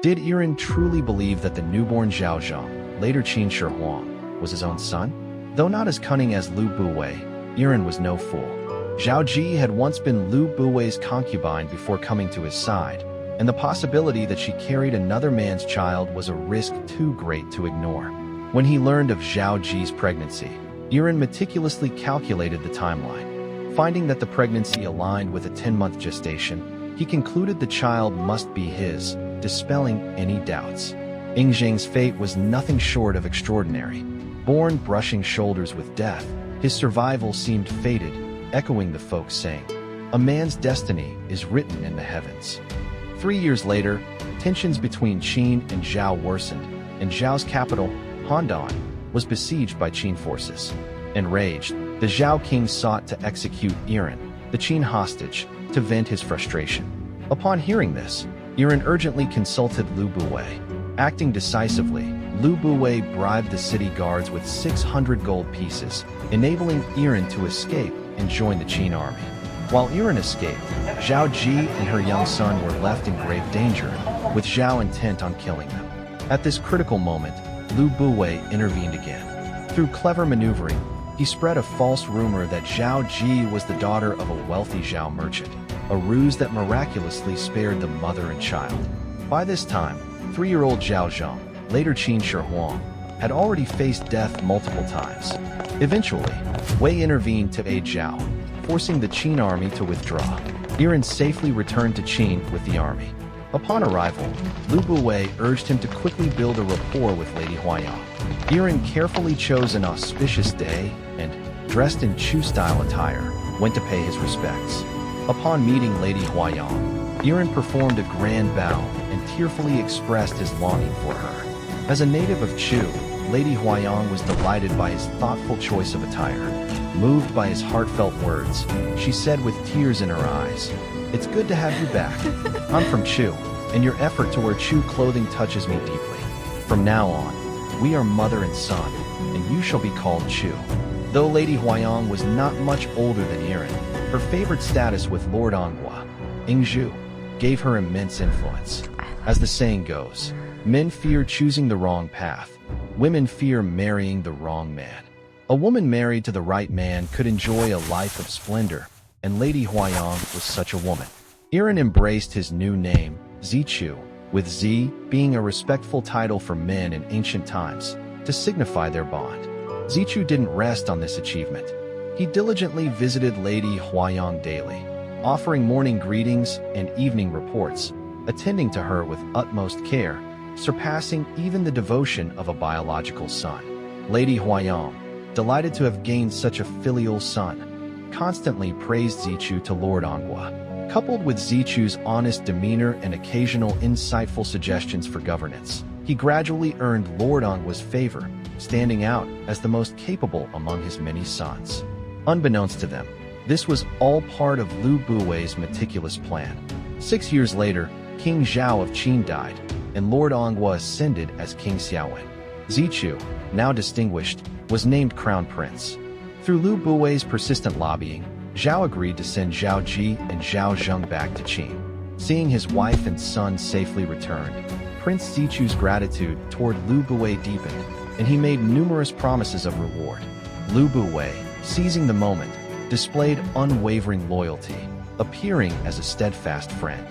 Did Yiren truly believe that the newborn Zhao Zheng, later Qin Shi Huang, was his own son? Though not as cunning as Lü Buwei, Yiren was no fool. Zhao Ji had once been Lü Buwei's concubine before coming to his side, and the possibility that she carried another man's child was a risk too great to ignore. When he learned of Zhao Ji's pregnancy, Yiren meticulously calculated the timeline. Finding that the pregnancy aligned with a 10-month gestation, he concluded the child must be his, dispelling any doubts. Yingzheng's fate was nothing short of extraordinary. Born brushing shoulders with death, his survival seemed fated, echoing the folk saying, "A man's destiny is written in the heavens." 3 years later, tensions between Qin and Zhao worsened, and Zhao's capital, Handan, was besieged by Qin forces. Enraged, the Zhao king sought to execute Yiren, the Qin hostage, to vent his frustration. Upon hearing this, Yiren urgently consulted Lü Buwei. Acting decisively, Lü Buwei bribed the city guards with 600 gold pieces, enabling Yiren to escape and join the Qin army. While Yiren escaped, Zhao Ji and her young son were left in grave danger, with Zhao intent on killing them. At this critical moment, Lü Buwei intervened again. Through clever maneuvering, he spread a false rumor that Zhao Ji was the daughter of a wealthy Zhao merchant, a ruse that miraculously spared the mother and child. By this time, 3-year-old Zhao Zheng, later Qin Shi Huang, had already faced death multiple times. Eventually, Wei intervened to aid Zhao, forcing the Qin army to withdraw. Yiren safely returned to Qin with the army. Upon arrival, Lü Buwei urged him to quickly build a rapport with Lady Huayang. Yiren carefully chose an auspicious day and, dressed in Chu-style attire, went to pay his respects. Upon meeting Lady Huayang, Yiren performed a grand bow and tearfully expressed his longing for her. As a native of Chu, Lady Huayang was delighted by his thoughtful choice of attire. Moved by his heartfelt words, she said with tears in her eyes, "It's good to have you back. I'm from Chu, and your effort to wear Chu clothing touches me deeply. From now on, we are mother and son, and you shall be called Chu." Though Lady Huayang was not much older than Yiren, her favored status with Lord Anghua, Yingzhu, gave her immense influence. As the saying goes, men fear choosing the wrong path, women fear marrying the wrong man. A woman married to the right man could enjoy a life of splendor, and Lady Huayang was such a woman. Yiren embraced his new name, Zichu, with Z being a respectful title for men in ancient times, to signify their bond. Zichu didn't rest on this achievement. He diligently visited Lady Huayang daily, offering morning greetings and evening reports, attending to her with utmost care, surpassing even the devotion of a biological son. Lady Huayang, delighted to have gained such a filial son, constantly praised Zichu to Lord Anghua. Coupled with Zichu's honest demeanor and occasional insightful suggestions for governance, he gradually earned Lord Anghua's favor, standing out as the most capable among his many sons. Unbeknownst to them, this was all part of Lü Buwei's meticulous plan. 6 years later, King Zhao of Qin died, and Lord Anghua ascended as King Xiaowen. Zichu, now distinguished, was named Crown Prince. Through Lü Buwei's persistent lobbying, Zhao agreed to send Zhao Ji and Zhao Zheng back to Qin. Seeing his wife and son safely returned, Prince Zichu's gratitude toward Lü Buwei deepened, and he made numerous promises of reward. Lü Buwei, seizing the moment, displayed unwavering loyalty, appearing as a steadfast friend.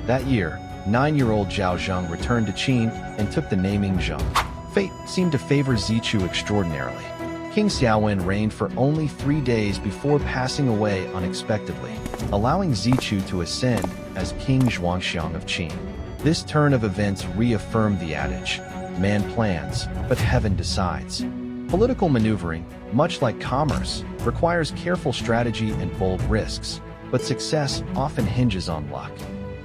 That year, 9-year-old Zhao Zheng returned to Qin and took the name Yingzheng. Fate seemed to favor Zichu extraordinarily. King Xiaowen reigned for only 3 days before passing away unexpectedly, allowing Zichu to ascend as King Zhuangxiang of Qin. This turn of events reaffirmed the adage, man plans, but heaven decides. Political maneuvering, much like commerce, requires careful strategy and bold risks, but success often hinges on luck.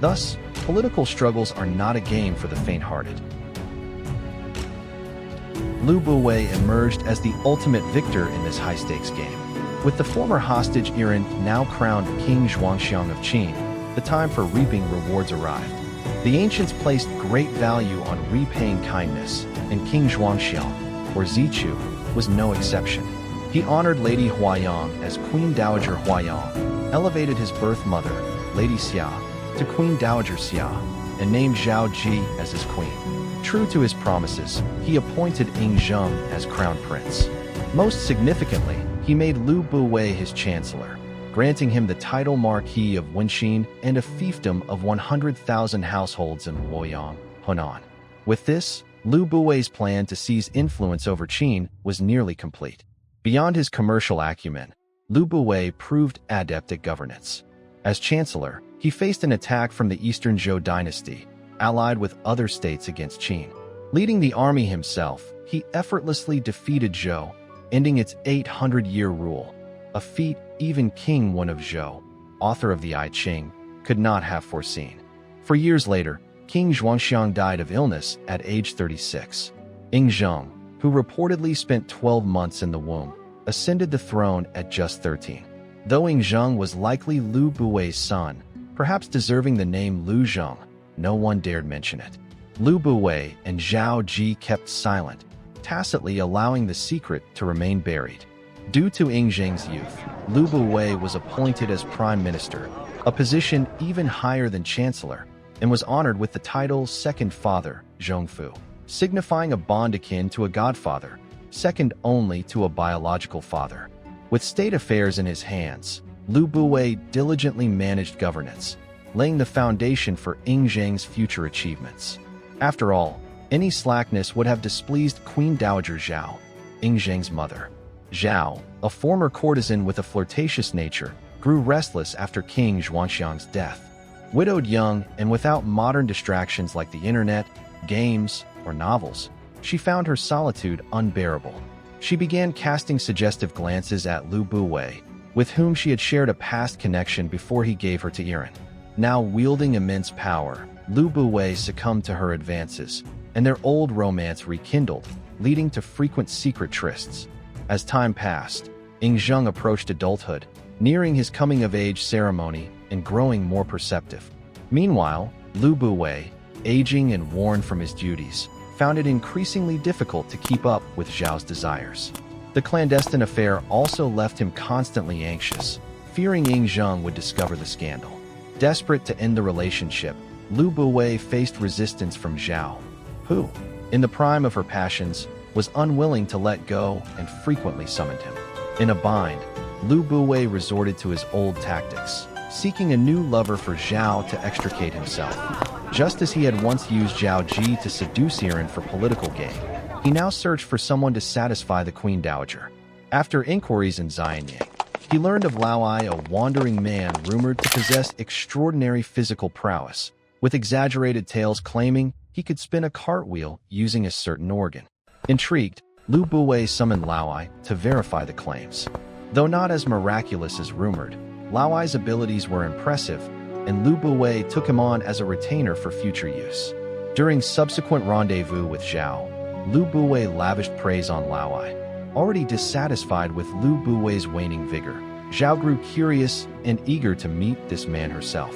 Thus, political struggles are not a game for the faint-hearted. Lü Buwei emerged as the ultimate victor in this high-stakes game. With the former hostage Yiren now crowned King Zhuangxiang of Qin, the time for reaping rewards arrived. The ancients placed great value on repaying kindness, and King Zhuangxiang, or Zichu, was no exception. He honored Lady Huayang as Queen Dowager Huayang, elevated his birth mother, Lady Xia, to Queen Dowager Xia, and named Zhao Ji as his queen. True to his promises, he appointed Ying Zheng as crown prince. Most significantly, he made Lü Buwei his chancellor, granting him the title Marquis of Wenxin and a fiefdom of 100,000 households in Luoyang, Hunan. With this, Lü Buwei's plan to seize influence over Qin was nearly complete. Beyond his commercial acumen, Lü Buwei proved adept at governance. As chancellor, he faced an attack from the Eastern Zhou dynasty, allied with other states against Qin. Leading the army himself, he effortlessly defeated Zhou, ending its 800-year rule, a feat even King Wen of Zhou, author of the I Ching, could not have foreseen. 4 years later, King Zhuangxiang died of illness at age 36. Ying Zheng, who reportedly spent 12 months in the womb, ascended the throne at just 13. Though Ying Zheng was likely Lü Buwei's son, perhaps deserving the name Lü Zheng, no one dared mention it. Lü Buwei and Zhao Ji kept silent, tacitly allowing the secret to remain buried. Due to Ying Zheng's youth, Lü Buwei was appointed as prime minister, a position even higher than chancellor, and was honored with the title second father, Zhongfu, signifying a bond akin to a godfather, second only to a biological father. With state affairs in his hands, Lü Buwei diligently managed governance, laying the foundation for Ying Zheng's future achievements. After all, any slackness would have displeased Queen Dowager Zhao, Ying Zheng's mother. Zhao, a former courtesan with a flirtatious nature, grew restless after King Zhuangxiang's death. Widowed young and without modern distractions like the internet, games, or novels, she found her solitude unbearable. She began casting suggestive glances at Lü Buwei, with whom she had shared a past connection before he gave her to Yiren. Now wielding immense power, Lü Buwei succumbed to her advances, and their old romance rekindled, leading to frequent secret trysts. As time passed, Ying Zheng approached adulthood, nearing his coming-of-age ceremony and growing more perceptive. Meanwhile, Lü Buwei, aging and worn from his duties, found it increasingly difficult to keep up with Zhao's desires. The clandestine affair also left him constantly anxious, fearing Ying Zheng would discover the scandal. Desperate to end the relationship, Lü Buwei faced resistance from Zhao, who, in the prime of her passions, was unwilling to let go and frequently summoned him. In a bind, Lü Buwei resorted to his old tactics, seeking a new lover for Zhao to extricate himself. Just as he had once used Zhao Ji to seduce Yiren for political gain, he now searched for someone to satisfy the Queen Dowager. After inquiries in Xianyang, he learned of Laoai, a wandering man rumored to possess extraordinary physical prowess, with exaggerated tales claiming he could spin a cartwheel using a certain organ. Intrigued, Lü Buwei summoned Laoai to verify the claims. Though not as miraculous as rumored, Laoai's abilities were impressive, and Lü Buwei took him on as a retainer for future use. During subsequent rendezvous with Zhao, Lü Buwei lavished praise on Laoai. Already dissatisfied with Lü Buwei's waning vigor, Zhao grew curious and eager to meet this man herself.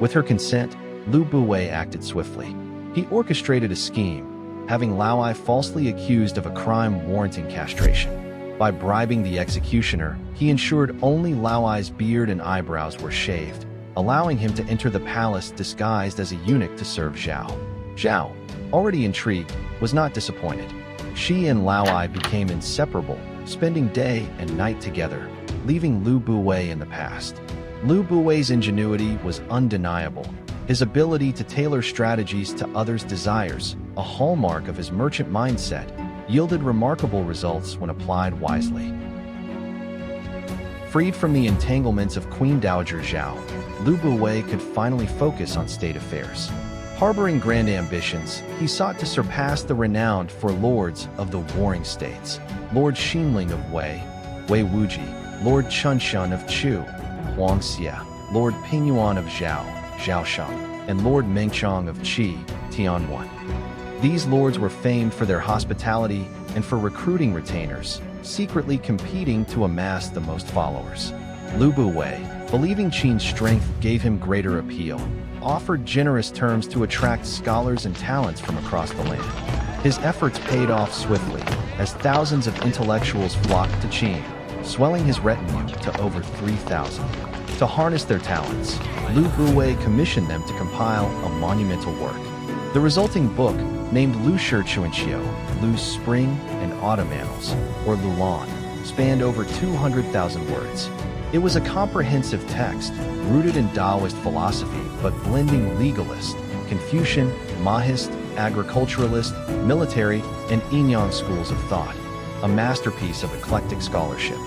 With her consent, Lü Buwei acted swiftly. He orchestrated a scheme, having Laoai falsely accused of a crime warranting castration. By bribing the executioner, he ensured only Laoai's beard and eyebrows were shaved, allowing him to enter the palace disguised as a eunuch to serve Zhao. Zhao, already intrigued, was not disappointed. She and Laoai became inseparable, spending day and night together, leaving Lü Buwei in the past. Lü Buwei's ingenuity was undeniable. His ability to tailor strategies to others' desires, a hallmark of his merchant mindset, yielded remarkable results when applied wisely. Freed from the entanglements of Queen Dowager Zhao, Lü Buwei could finally focus on state affairs. Harboring grand ambitions, he sought to surpass the renowned for lords of the warring states, Lord Xinling of Wei, Wei Wuji, Lord Chunshan of Chu, Huangxia, Lord Pingyuan of Zhao, Zhaoshang, and Lord Mengchang of Qi, Tianwan. These lords were famed for their hospitality and for recruiting retainers, secretly competing to amass the most followers. Lü Buwei, believing Qin's strength gave him greater appeal, offered generous terms to attract scholars and talents from across the land. His efforts paid off swiftly, as thousands of intellectuals flocked to Qin, swelling his retinue to over 3,000. To harness their talents, Lü Buwei commissioned them to compile a monumental work. The resulting book, named Lü Shi Huang, Lu's Spring and Autumn Annals, or Lulan, spanned over 200,000 words. It was a comprehensive text, rooted in Taoist philosophy but blending legalist, Confucian, Mahist, agriculturalist, military, and Yiren schools of thought, a masterpiece of eclectic scholarship.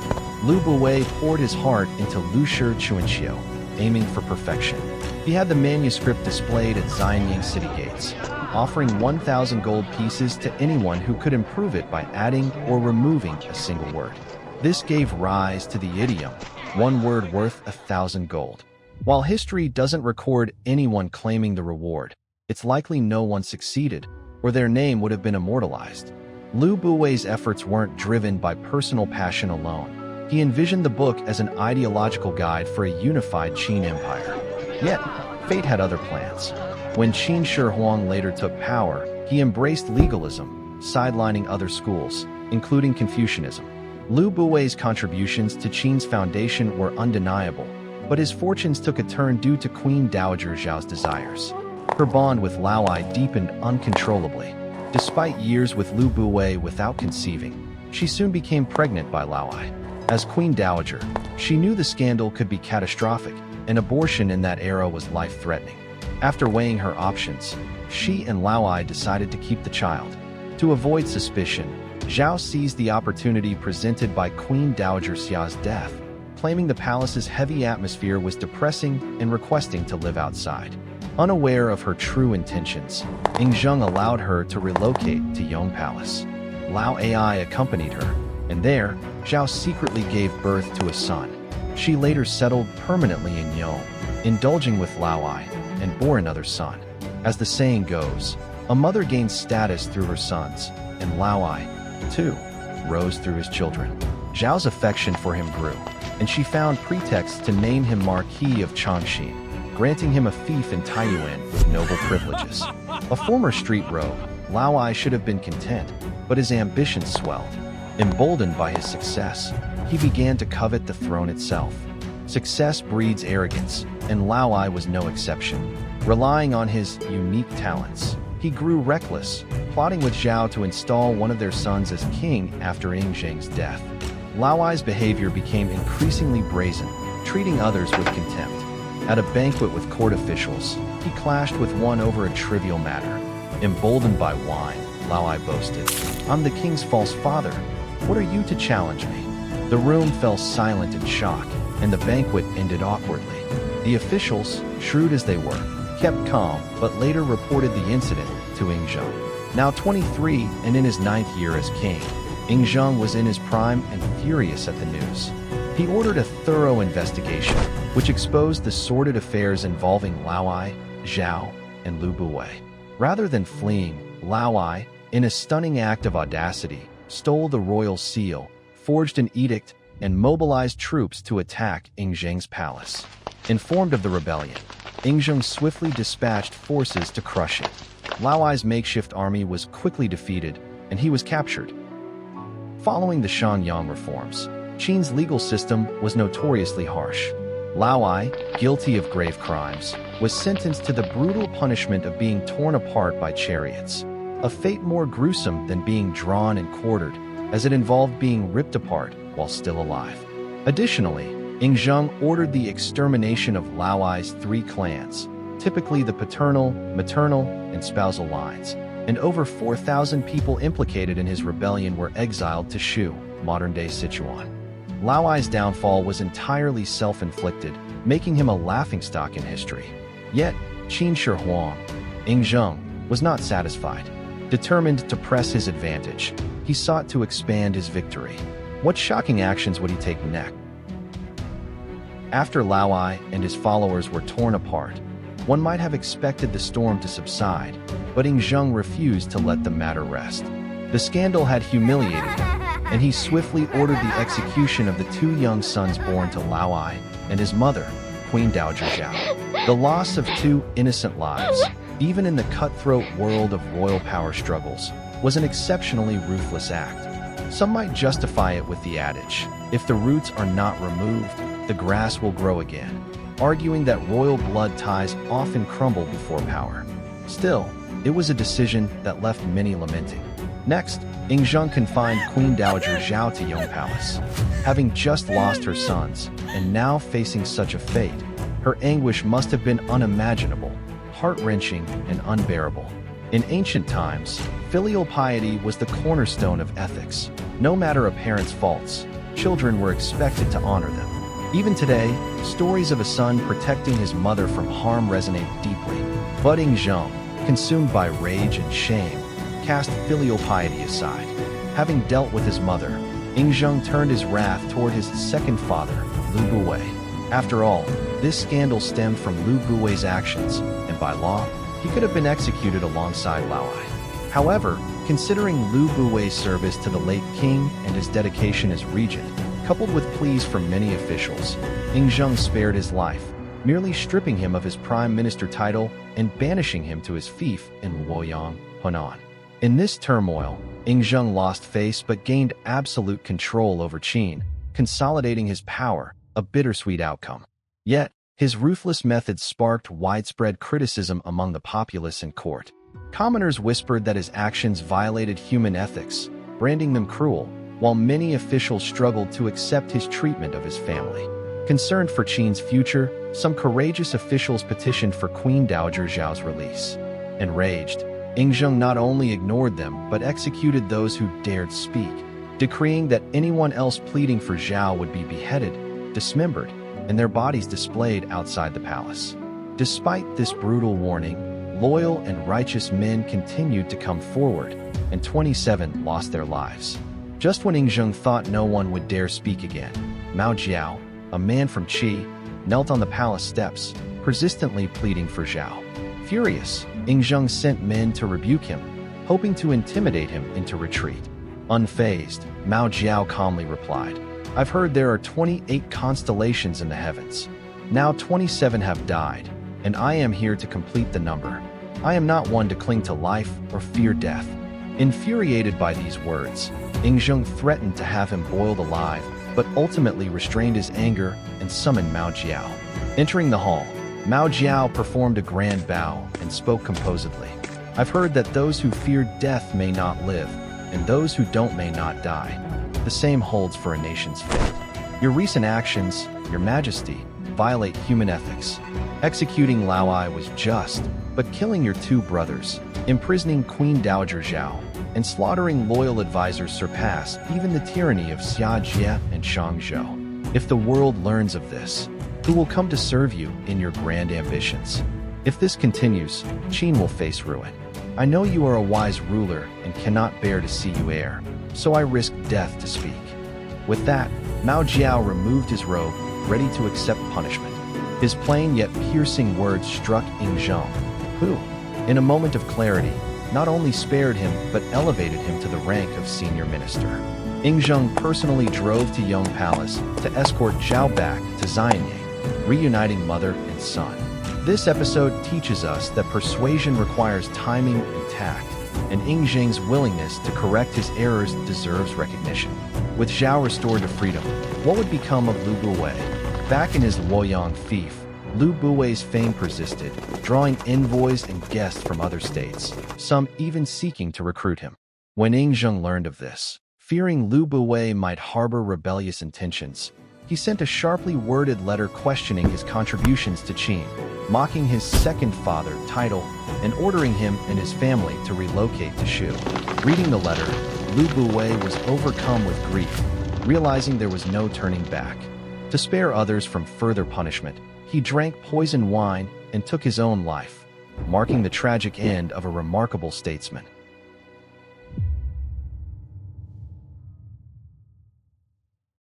Lü Buwei poured his heart into Lü Shi Huang, aiming for perfection. He had the manuscript displayed at Xianyang city gates, offering 1,000 gold pieces to anyone who could improve it by adding or removing a single word. This gave rise to the idiom, one word worth 1,000 gold. While history doesn't record anyone claiming the reward, it's likely no one succeeded, or their name would have been immortalized. Lü Buwei's efforts weren't driven by personal passion alone. He envisioned the book as an ideological guide for a unified Qin Empire. Yet, fate had other plans. When Qin Shi Huang later took power, he embraced legalism, sidelining other schools, including Confucianism. Lü Buwei's contributions to Qin's foundation were undeniable, but his fortunes took a turn due to Queen Dowager Zhao's desires. Her bond with Laowai deepened uncontrollably. Despite years with Lü Buwei without conceiving, she soon became pregnant by Laowai. As Queen Dowager, she knew the scandal could be catastrophic, and abortion in that era was life-threatening. After weighing her options, she and Laowai decided to keep the child. To avoid suspicion, Zhao seized the opportunity presented by Queen Dowager Xia's death, claiming the palace's heavy atmosphere was depressing and requesting to live outside. Unaware of her true intentions, Yingzheng allowed her to relocate to Yong Palace. Lao Ai accompanied her, and there, Zhao secretly gave birth to a son. She later settled permanently in Yong, indulging with Laowai, and bore another son. As the saying goes, a mother gains status through her sons, and Laowai, too, rose through his children. Zhao's affection for him grew, and she found pretexts to name him Marquis of Chongqing, granting him a fief in Taiyuan with noble privileges. A former street rogue, Laowai should have been content, but his ambition swelled. Emboldened by his success, he began to covet the throne itself. Success breeds arrogance, and Laowai was no exception. Relying on his unique talents, he grew reckless, plotting with Zhao to install one of their sons as king after Yingzheng's death. Laowai's behavior became increasingly brazen, treating others with contempt. At a banquet with court officials, he clashed with one over a trivial matter. Emboldened by wine, Laowai boasted, "I'm the king's false father. What are you to challenge me?" The room fell silent in shock, and the banquet ended awkwardly. The officials, shrewd as they were, kept calm but later reported the incident to Yingzheng. Now 23 and in his 9th year as king, Yingzheng was in his prime and furious at the news. He ordered a thorough investigation, which exposed the sordid affairs involving Laowai, Zhao, and Lü Buwei. Rather than fleeing, Laowai, in a stunning act of audacity, stole the royal seal, forged an edict, and mobilized troops to attack Yingzheng's palace. Informed of the rebellion, Yingzheng swiftly dispatched forces to crush it. Laowai's makeshift army was quickly defeated, and he was captured. Following the Shanyang reforms, Qin's legal system was notoriously harsh. Laowai, guilty of grave crimes, was sentenced to the brutal punishment of being torn apart by chariots, a fate more gruesome than being drawn and quartered, as it involved being ripped apart while still alive. Additionally, Yingzheng ordered the extermination of Laowai's 3 clans, typically the paternal, maternal, and spousal lines, and over 4,000 people implicated in his rebellion were exiled to Shu, modern-day Sichuan. Laowai's downfall was entirely self-inflicted, making him a laughingstock in history. Yet, Qin Shi Huang, Yingzheng, was not satisfied. Determined to press his advantage, he sought to expand his victory. What shocking actions would he take next? After Laowai and his followers were torn apart, one might have expected the storm to subside, but Yingzheng refused to let the matter rest. The scandal had humiliated him, and he swiftly ordered the execution of the 2 young sons born to Laowai and his mother, Queen Dowager Zhao. The loss of 2 innocent lives, even in the cutthroat world of royal power struggles, was an exceptionally ruthless act. Some might justify it with the adage, if the roots are not removed, the grass will grow again, arguing that royal blood ties often crumble before power. Still, it was a decision that left many lamenting. Next, Yingzheng confined Queen Dowager Zhao to Yong Palace. Having just lost her sons, and now facing such a fate, her anguish must have been unimaginable, heart-wrenching, and unbearable. In ancient times, filial piety was the cornerstone of ethics. No matter a parent's faults, children were expected to honor them. Even today, stories of a son protecting his mother from harm resonate deeply. But Yingzheng, consumed by rage and shame, cast filial piety aside. Having dealt with his mother, Yingzheng turned his wrath toward his second father, Lü Buwei. After all, this scandal stemmed from Lü Buwei's actions, and by law, he could have been executed alongside Laowai. However, considering Lü Buwei's service to the late king and his dedication as regent, coupled with pleas from many officials, Yingzheng spared his life, merely stripping him of his prime minister title and banishing him to his fief in Luoyang, Hunan. In this turmoil, Yingzheng lost face but gained absolute control over Qin, consolidating his power, a bittersweet outcome. Yet, his ruthless methods sparked widespread criticism among the populace and court. Commoners whispered that his actions violated human ethics, branding them cruel, while many officials struggled to accept his treatment of his family. Concerned for Qin's future, some courageous officials petitioned for Queen Dowager Zhao's release. Enraged, Yingzheng not only ignored them but executed those who dared speak, decreeing that anyone else pleading for Zhao would be beheaded, dismembered, and their bodies displayed outside the palace. Despite this brutal warning, loyal and righteous men continued to come forward, and 27 lost their lives. Just when Yingzheng thought no one would dare speak again, Mao Jiao, a man from Qi, knelt on the palace steps, persistently pleading for Zhao. Furious, Yingzheng sent men to rebuke him, hoping to intimidate him into retreat. Unfazed, Mao Jiao calmly replied, "I've heard there are 28 constellations in the heavens. Now 27 have died, and I am here to complete the number. I am not one to cling to life or fear death." Infuriated by these words, Yingzheng threatened to have him boiled alive, but ultimately restrained his anger and summoned Mao Jiao. Entering the hall, Mao Jiao performed a grand bow and spoke composedly. "I've heard that those who fear death may not live, and those who don't may not die. The same holds for a nation's fate. Your recent actions, Your Majesty, violate human ethics. Executing Laowai was just, but killing your two brothers, imprisoning Queen Dowager Zhao, and slaughtering loyal advisors surpass even the tyranny of Xia Jie and Shang Zhou. If the world learns of this, who will come to serve you in your grand ambitions? If this continues, Qin will face ruin. I know you are a wise ruler and cannot bear to see you err, so I risk death to speak." With that, Mao Jiao removed his robe, ready to accept punishment. His plain yet piercing words struck Yingzheng, who, in a moment of clarity, not only spared him but elevated him to the rank of senior minister. Yingzheng personally drove to Yong Palace to escort Zhao back to Xianyang, reuniting mother and son. This episode teaches us that persuasion requires timing and tact, and Yingzheng's willingness to correct his errors deserves recognition. With Zhao restored to freedom, what would become of Lü Buwei? Back in his Luoyang fief, Lü Buwei's fame persisted, drawing envoys and guests from other states, some even seeking to recruit him. When Yingzheng learned of this, fearing Lü Buwei might harbor rebellious intentions, he sent a sharply worded letter questioning his contributions to Qin, mocking his second father title, and ordering him and his family to relocate to Shu. Reading the letter, Lü Buwei was overcome with grief, realizing there was no turning back. To spare others from further punishment, he drank poisoned wine and took his own life, marking the tragic end of a remarkable statesman.